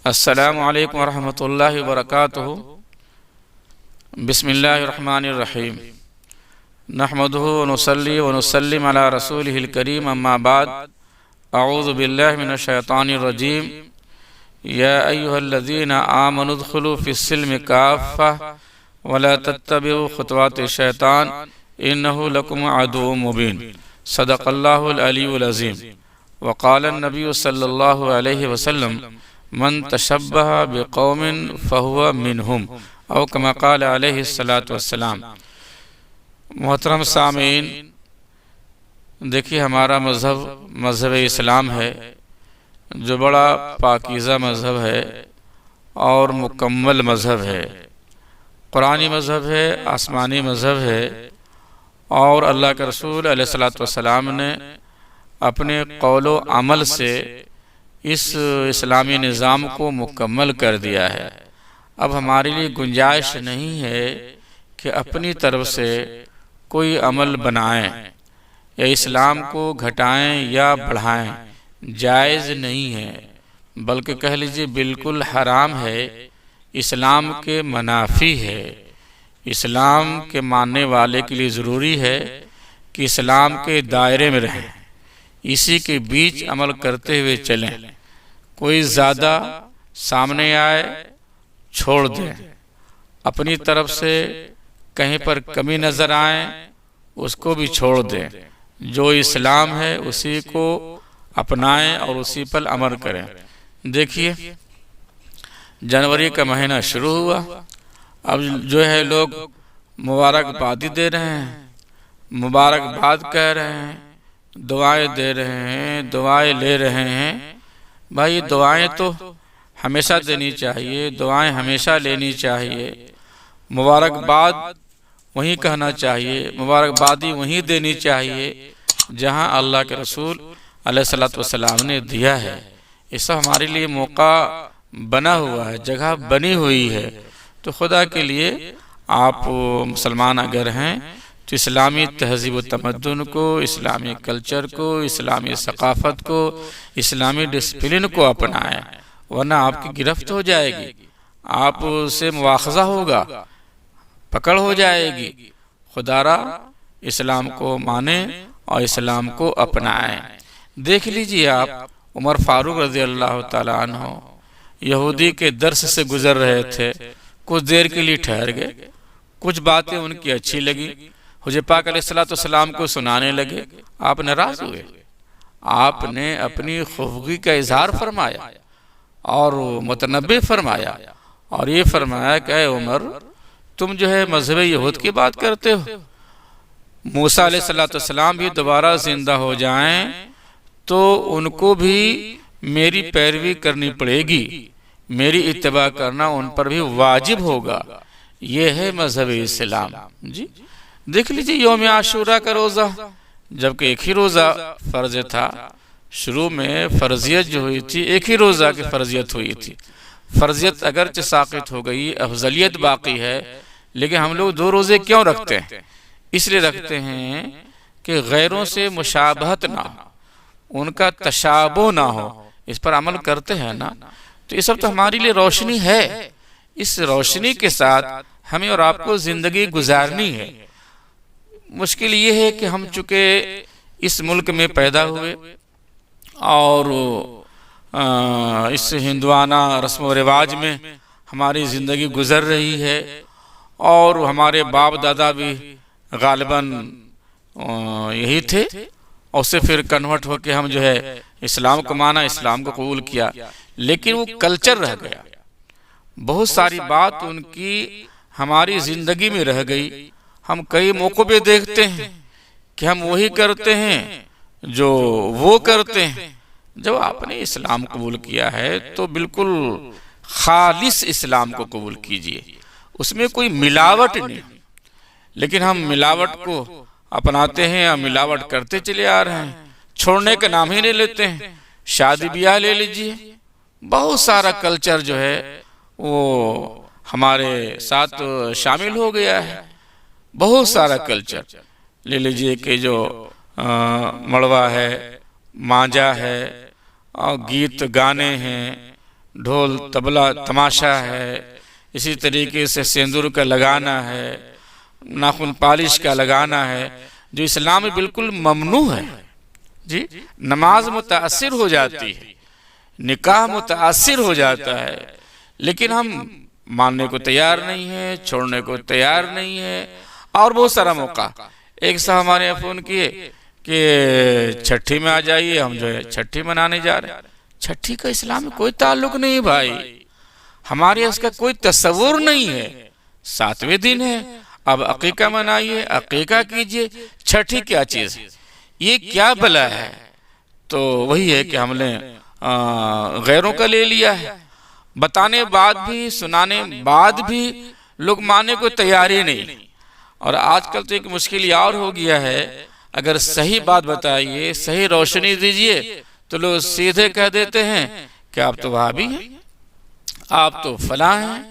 السلام علیکم ورحمۃ اللہ وبرکاتہ۔ بسم اللہ الرحمن الرحیم۔ نحمدہ ونصلی ونسلم علی رسولہ الکریم، اما بعد، اعوذ باللہ من الشیطان الرجیم۔ یا ایہا الذین آمنوا ادخلوا فی السلم کافہ ولا تتبعوا خطوات الشیطان انہ لکم عدو مبین۔ صدق اللہ العلی العظیم۔ وقال النبی صلی اللہ علیہ وسلم من تشبہ بقوم فہو منہم، او کما قال علیہ السلام۔ محترم سامعین، دیکھیے ہمارا مذہب اسلام ہے، جو بڑا پاکیزہ مذہب ہے اور مکمل مذہب ہے، قرآنی مذہب ہے، آسمانی مذہب ہے، اور اللہ کے رسول علیہ السلام نے اپنے قول و عمل سے اس اسلامی نظام کو مکمل کر دیا ہے۔ اب ہمارے لیے گنجائش نہیں ہے کہ اپنی طرف سے کوئی عمل بنائیں یا اسلام کو گھٹائیں یا بڑھائیں، جائز نہیں ہے، بلکہ کہہ لیجیے بالکل حرام ہے، اسلام کے منافی ہے۔ اسلام کے ماننے والے کے لیے ضروری ہے کہ اسلام کے دائرے میں رہیں، اسی کے بیچ عمل کرتے ہوئے چلیں، کوئی زیادہ سامنے آئے چھوڑ دیں، اپنی طرف سے کہیں پر کمی نظر آئیں اس کو بھی چھوڑ دیں، جو اسلام ہے اسی کو اپنائیں اور اسی پر عمل کریں۔ دیکھیے جنوری کا مہینہ شروع ہوا، اب جو ہے لوگ مبارکبادی دے رہے ہیں، مبارکباد کہہ رہے ہیں، دعائیں دے رہے ہیں، دعائیں لے رہے ہیں۔ بھائی دعائیں تو ہمیشہ دینی چاہیے، دعائیں ہمیشہ لینی چاہیے، مبارکباد وہیں کہنا چاہیے، مبارکبادی وہیں دینی چاہیے جہاں اللہ کے رسول علیہ السلام نے دیا ہے۔ یہ سب ہمارے لیے موقع بنا ہوا ہے، جگہ بنی ہوئی ہے، تو خدا کے لیے آپ مسلمان اگر ہیں تو اسلامی تہذیب و تمدن کو، اسلامی کلچر کو، اسلامی ثقافت کو، اسلامی ڈسپلن کو اپنائیں، ورنہ آپ کی گرفت ہو جائے گی، آپ سے مواخذہ ہوگا، پکڑ ہو جائے گی۔ خدا را اسلام کو مانیں اور اسلام کو اپنائیں۔ دیکھ لیجئے آپ عمر فاروق رضی اللہ تعالیٰ عنہ یہودی کے درس سے گزر رہے تھے، کچھ دیر کے لیے ٹھہر گئے، کچھ باتیں ان کی اچھی لگی، حضور پاک علیہ السلام کو سنانے لگے، آپ ناراض ہوئے، آپ نے اپنی خفگی کا اظہار فرمایا اور متنبہ فرمایا، اور یہ فرمایا کہ اے عمر، تم جو ہے مذہب یہود کی بات کرتے ہو، موسیٰ علیہ السلام بھی دوبارہ زندہ ہو جائیں تو ان کو بھی میری پیروی کرنی پڑے گی، میری اتباع کرنا ان پر بھی واجب ہوگا، یہ ہے مذہب اسلام۔ جی دیکھ لیجئے یوم عاشوراء کا روزہ، جبکہ ایک ہی روزہ فرض تھا، شروع میں فرضیت جو ہوئی تھی ایک ہی روزہ کی فرضیت ہوئی تھی، فرضیت اگرچہ ساقط ہو گئی، افضلیت باقی ہے، لیکن ہم لوگ 2 روزے کیوں رکھتے ہیں؟ اس لیے رکھتے ہیں کہ غیروں سے مشابہت نہ ہو، ان کا تشابہ نہ ہو، اس پر عمل کرتے ہیں نا، تو یہ سب تو ہمارے لیے روشنی ہے، اس روشنی کے ساتھ ہمیں اور آپ کو زندگی گزارنی ہے۔ مشکل یہ ہے کہ ہم چونکہ اس ملک میں پیدا ہوئے اور اس ہندوانہ رسم و رواج میں ہماری زندگی گزر رہی ہے، اور ہمارے باپ دادا بھی غالباً یہی تھے، اور سے پھر کنورٹ ہو کے ہم جو ہے اسلام کو مانا، اسلام کو قبول کیا، لیکن وہ کلچر رہ گیا، بہت ساری بات ان کی ہماری زندگی میں رہ گئی۔ ہم کئی موقع پہ دیکھتے ہیں کہ ہم وہی کرتے ہیں جو وہ کرتے ہیں۔ جب آپ نے اسلام قبول کیا ہے تو بالکل خالص اسلام کو قبول کیجئے، اس میں کوئی ملاوٹ نہیں، لیکن ہم ملاوٹ کو اپناتے ہیں اور ملاوٹ کرتے چلے آ رہے ہیں، چھوڑنے کا نام ہی نہیں لیتے ہیں۔ شادی بیاہ لے لیجئے، بہت سارا کلچر جو ہے وہ ہمارے ساتھ شامل ہو گیا ہے، بہت سارا کلچر لے لیجئے کہ جو مڑوا ہے، مانجا ہے، اور گیت گانے ہیں، ڈھول طبلہ تماشا ہے، اسی طریقے سے سیندور کا لگانا ہے، ناخن پالش کا لگانا ہے، جو اسلام میں بالکل ممنوع ہے جی۔ نماز متاثر ہو جاتی ہے، نکاح متاثر ہو جاتا ہے، لیکن ہم ماننے کو تیار نہیں ہے، چھوڑنے کو تیار نہیں ہے۔ اور بہت سارا موقع، ایک صاحب ہمارے فون کیے کہ چھٹی میں آ جائیے، ہم جو ہے چھٹی منانے جا رہے ہیں۔ چھٹی کا اسلام میں کوئی تعلق نہیں بھائی، ہمارے اس کا کوئی تصور نہیں ہے۔ 7ویں دن ہے، اب عقیقہ منائیے، عقیقہ کیجئے، چھٹی کیا چیز ہے، یہ کیا بلا ہے؟ تو وہی ہے کہ ہم نے غیروں کا لے لیا ہے، بتانے بعد بھی، سنانے بعد بھی لوگ ماننے کو تیار ہی نہیں۔ اور آج کل تو ایک مشکل یہ اور ہو گیا ہے، اگر صحیح بات بتائیے، صحیح روشنی دیجئے تو لوگ سیدھے کہہ دیتے ہیں کہ آپ تو وہابی ہیں، آپ تو فلاں ہیں،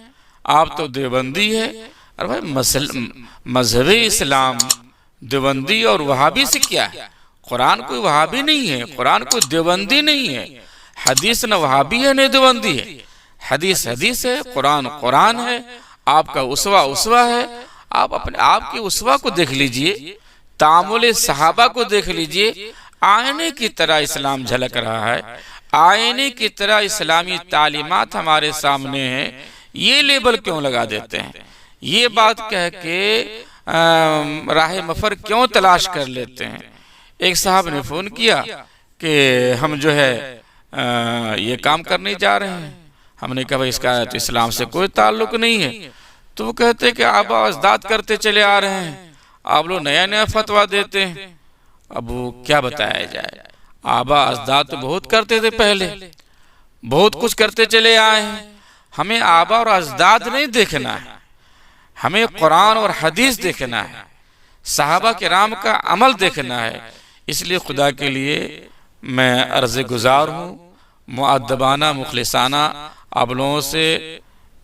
آپ تو دیوبندی ہے۔ اور بھائی مذہبی اسلام دیوبندی اور وہابی سے کیا ہے؟ قرآن کوئی وہابی نہیں ہے، قرآن کوئی دیوبندی نہیں ہے، حدیث نہ وہابی ہے نہ دیوبندی ہے، حدیث حدیث ہے، قرآن قرآن ہے۔ آپ کا اسوہ اسوہ ہے، آپ اپنے آپ کے اسوہ کو دیکھ لیجئے، تعامل صحابہ کو دیکھ لیجئے، آئینے کی طرح اسلام جھلک رہا ہے، آئینے کی طرح اسلامی تعلیمات ہمارے سامنے ہیں۔ یہ لیبل کیوں لگا دیتے ہیں؟ یہ بات کہہ کے راہ مفر کیوں تلاش کر لیتے ہیں؟ ایک صاحب نے فون کیا کہ ہم جو ہے یہ کام کرنے جا رہے ہیں۔ ہم نے کہا اس کا تو اسلام سے کوئی تعلق نہیں ہے۔ تو وہ کہتے کہ آبا اجداد کرتے چلے آ رہے ہیں، آپ لوگ نیا نیا فتویٰ دیتے ہیں۔ اب وہ کیا بتایا جائے؟ آبا اجداد تو بہت کرتے تھے، پہلے بہت کچھ کرتے چلے آئے ہیں۔ ہمیں آبا اور اجداد نہیں دیکھنا ہے، ہمیں قرآن اور حدیث دیکھنا ہے، صحابہ کرام کا عمل دیکھنا ہے۔ اس لیے خدا کے لیے میں عرض گزار ہوں، مؤدبانہ مخلصانہ آپ لوگوں سے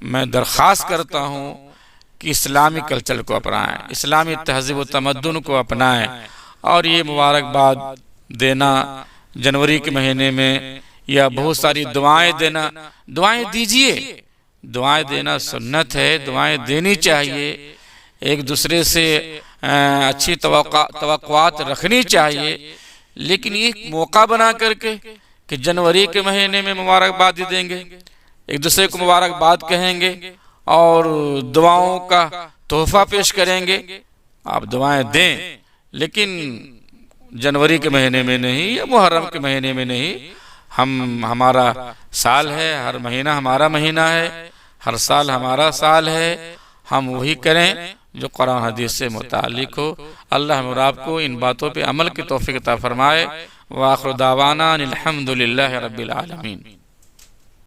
میں درخواست کرتا ہوں کہ اسلامی کلچر کو اپنائیں، اسلامی تہذیب و تمدن کو اپنائیں، اور یہ مبارکباد دینا جنوری کے مہینے میں یا بہت ساری دعائیں دینا، دعائیں دیجئے، دعائیں دینا سنت ہے، دعائیں دینی چاہیے، ایک دوسرے سے اچھی توقعات رکھنی چاہیے، لیکن یہ موقع بنا کر کے کہ جنوری کے مہینے میں مبارکباد دیں گے، ایک دوسرے کو مبارکباد کہیں گے اور دعاؤں کا تحفہ پیش کریں گے۔ آپ دعائیں دیں، لیکن جنوری کے مہینے میں نہیں یا محرم کے مہینے میں نہیں۔ ہمارا سال ہے، ہر مہینہ ہمارا مہینہ ہے، ہر سال ہمارا سال ہے، ہم وہی کریں جو قرآن حدیث سے متعلق ہو۔ اللہ ہم اور آپ کو ان باتوں پہ عمل کی توفیق عطا فرمائے۔ وآخر دعوانا الحمد للہ رب العالمین۔